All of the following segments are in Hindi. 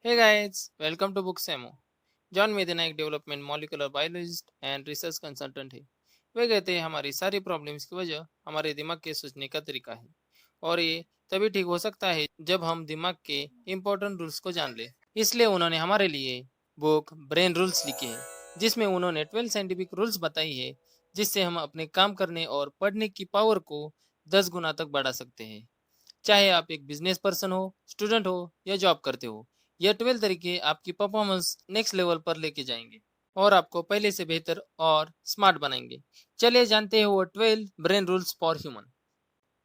Hey guys, welcome to Book Samo. John Medina developmental molecular biologist and research consultant है। वे कहते हैं हमारी सारी प्रॉब्लम्स की वजह हमारे दिमाग के सोचने का तरीका है और ये तभी ठीक हो सकता है जब हम दिमाग के इम्पोर्टेंट रूल्स को जान ले। इसलिए उन्होंने हमारे लिए बुक ब्रेन रूल्स लिखी है जिसमें उन्होंने 12 साइंटिफिक रूल्स बताई है जिससे हम अपने काम करने और पढ़ने की पावर को 10 गुना तक बढ़ा सकते हैं। चाहे आप एक बिजनेस पर्सन हो, स्टूडेंट हो या जॉब करते हो, यह 12 तरीके आपकी परफॉर्मेंस नेक्स्ट लेवल पर लेके जाएंगे और आपको पहले से बेहतर और स्मार्ट बनाएंगे। चलिए जानते हैं वो 12 brain rules for human.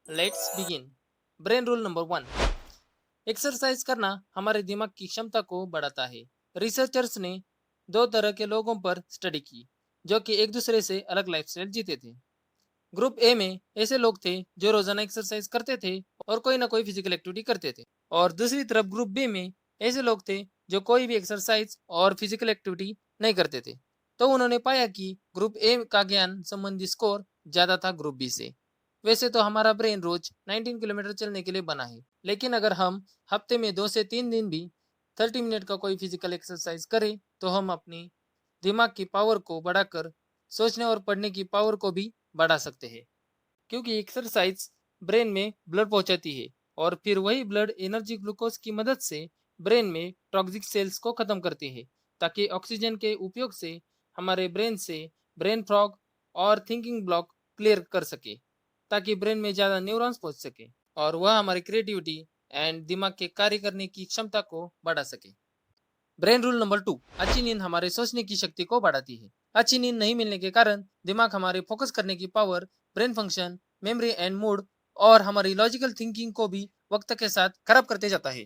Let's begin. Brain rule number 1, exercise करना हमारे दिमाग की क्षमता को बढ़ाता है। रिसर्चर्स ने दो तरह के लोगों पर स्टडी की जो कि एक दूसरे से अलग लाइफस्टाइल जीते थे। ग्रुप ए में ऐसे लोग थे जो रोजाना एक्सरसाइज करते थे और कोई ना कोई फिजिकल एक्टिविटी करते थे, और दूसरी तरफ ग्रुप बी में ऐसे लोग थे जो कोई भी एक्सरसाइज और फिजिकल एक्टिविटी नहीं करते थे। तो उन्होंने पाया कि ग्रुप ए का ज्ञान संबंधी स्कोर ज्यादा था ग्रुप बी से। वैसे तो हमारा ब्रेन रोज 19 किलोमीटर चलने के लिए बना है, लेकिन अगर हम हफ्ते में 2 से 3 दिन भी 30 मिनट का कोई फिजिकल एक्सरसाइज करें तो हम अपनी दिमाग की पावर को बढ़ाकर सोचने और पढ़ने की पावर को भी बढ़ा सकते हैं, क्योंकि एक्सरसाइज ब्रेन में ब्लड पहुंचाती है और फिर वही ब्लड एनर्जी ग्लूकोज की मदद से ब्रेन में टॉक्सिक सेल्स को खत्म करती है, ताकि ऑक्सीजन के उपयोग से हमारे ब्रेन से ब्रेन फॉग और थिंकिंग ब्लॉक क्लियर कर सके, ताकि ब्रेन में ज़्यादा न्यूरॉन्स पहुंच सके और वह हमारी क्रिएटिविटी एंड दिमाग के कार्य करने की क्षमता को बढ़ा सके। ब्रेन रूल नंबर 2, अच्छी नींद हमारे सोचने की शक्ति को बढ़ाती है। अच्छी नींद नहीं मिलने के कारण दिमाग हमारे फोकस करने की power, brain function, memory and mood और हमारी लॉजिकल थिंकिंग को भी वक्त के साथ खराब करते जाता है।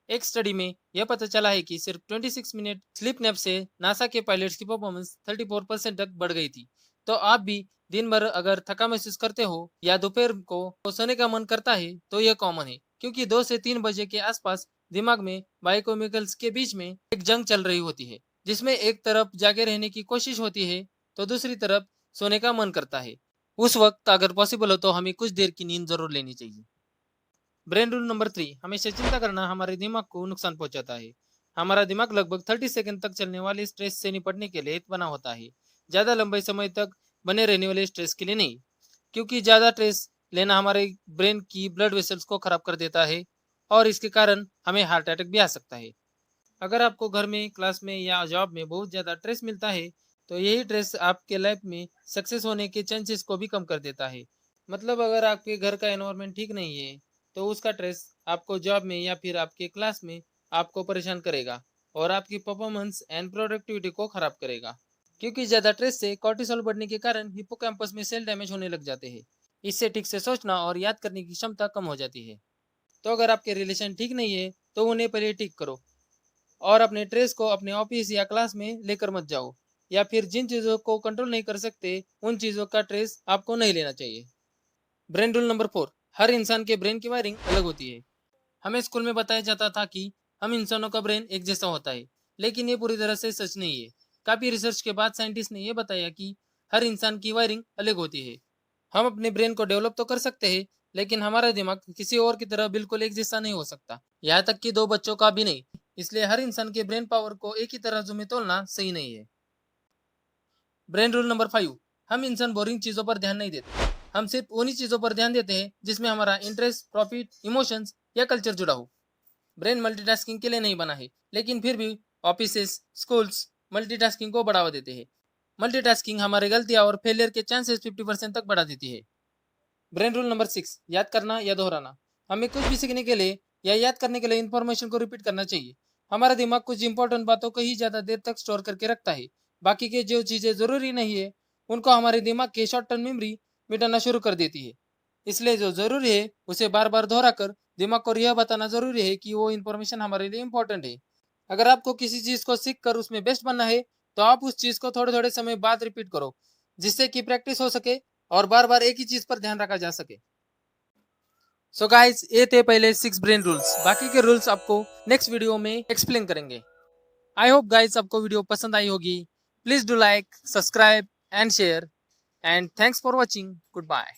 एक स्टडी में यह पता चला है कि सिर्फ 26 मिनट स्लीप नैप से नासा के पायलट्स की परफॉर्मेंस 34% तक बढ़ गई थी। तो आप भी दिन भर अगर थका महसूस करते हो या दोपहर को सोने का मन करता है तो यह कॉमन है, क्योंकि 2 से 3 बजे के आसपास दिमाग में बायोकेमिकल्स के बीच में एक जंग चल रही होती है, जिसमें एक तरफ जागे रहने की कोशिश होती है तो दूसरी तरफ सोने का मन करता है। उस वक्त अगर पॉसिबल हो तो हमें कुछ देर की नींद जरूर लेनी चाहिए। ब्रेन रूल नंबर 3, हमेशा चिंता करना हमारे दिमाग को नुकसान पहुंचाता है। हमारा दिमाग लगभग 30 सेकंड तक चलने वाले स्ट्रेस से निपटने के लिए बना होता है, ज्यादा लंबे समय तक बने रहने वाले स्ट्रेस के लिए नहीं, क्योंकि ज्यादा स्ट्रेस लेना हमारे ब्रेन की ब्लड वेसल्स को खराब कर देता है और इसके कारण हमें हार्ट अटैक भी आ सकता है। अगर आपको घर में, क्लास में या जॉब में बहुत ज़्यादा स्ट्रेस मिलता है तो यही स्ट्रेस आपके लाइफ में सक्सेस होने के चांसेस को भी कम कर देता है। मतलब अगर आपके घर का एनवायरनमेंट ठीक नहीं है तो उसका स्ट्रेस आपको जॉब में या फिर आपके क्लास में आपको परेशान करेगा और आपकी परफॉर्मेंस एंड प्रोडक्टिविटी को खराब करेगा, क्योंकि ज़्यादा स्ट्रेस से कॉर्टिसोल बढ़ने के कारण हिप्पोकैम्पस में सेल डैमेज होने लग जाते हैं। इससे ठीक से सोचना और याद करने की क्षमता कम हो जाती है। तो अगर आपके रिलेशन ठीक नहीं है तो उन्हें पहले ठीक करो और अपने स्ट्रेस को अपने ऑफिस या क्लास में लेकर मत जाओ, या फिर जिन चीज़ों को कंट्रोल नहीं कर सकते उन चीज़ों का स्ट्रेस आपको नहीं लेना चाहिए। ब्रेन रूल नंबर 4, हर इंसान के ब्रेन की वायरिंग अलग होती है। हमें स्कूल में बताया जाता था कि हम इंसानों का ब्रेन एक जैसा होता है, लेकिन ये पूरी तरह से सच नहीं है। काफ़ी रिसर्च के बाद साइंटिस्ट ने यह बताया कि हर इंसान की वायरिंग अलग होती है। हम अपने ब्रेन को डेवलप तो कर सकते हैं, लेकिन हमारा दिमाग किसी और की तरह बिल्कुल एक जैसा नहीं हो सकता, यहाँ तक कि दो बच्चों का भी नहीं। इसलिए हर इंसान के ब्रेन पावर को एक ही तरह में तोलना सही नहीं है। ब्रेन रूल नंबर 5, हम इंसान बोरिंग चीज़ों पर ध्यान नहीं देते। हम सिर्फ उन्हीं चीज़ों पर ध्यान देते हैं जिसमें हमारा इंटरेस्ट, प्रॉफिट, इमोशंस या कल्चर जुड़ा हो। ब्रेन मल्टीटास्किंग के लिए नहीं बना है, लेकिन फिर भी ऑफिसेस, स्कूल्स मल्टीटास्किंग को बढ़ावा देते हैं। मल्टीटास्किंग हमारी गलतियां और फेलियर के चांसेस 50% तक बढ़ा देती है। ब्रेन रूल नंबर 6, याद करना या दोहराना। हमें कुछ भी सीखने के लिए या याद करने के लिए इंफॉर्मेशन को रिपीट करना चाहिए। हमारा दिमाग कुछ इंपॉर्टेंट बातों को ही ज़्यादा देर तक स्टोर करके रखता है। बाकी के जो चीज़ें ज़रूरी नहीं है उनको हमारे दिमाग के शॉर्ट टर्म मेमोरी मिटाना शुरू कर देती है। इसलिए जो ज़रूरी है उसे बार बार दोहरा कर दिमाग को यह बताना ज़रूरी है कि वो इन्फॉर्मेशन हमारे लिए इम्पोर्टेंट है। अगर आपको किसी चीज़ को सीख कर उसमें बेस्ट बनना है तो आप उस चीज़ को थोड़े थोड़े समय बाद रिपीट करो, जिससे कि प्रैक्टिस हो सके और बार बार एक ही चीज़ पर ध्यान रखा जा सके। सो गाइस, ये थे पहले 6 ब्रेन रूल्स। बाकी के रूल्स आपको नेक्स्ट वीडियो में एक्सप्लेन करेंगे। आई होप गाइस आपको वीडियो पसंद आई होगी। Please do like, subscribe and share, and thanks for watching. Good bye.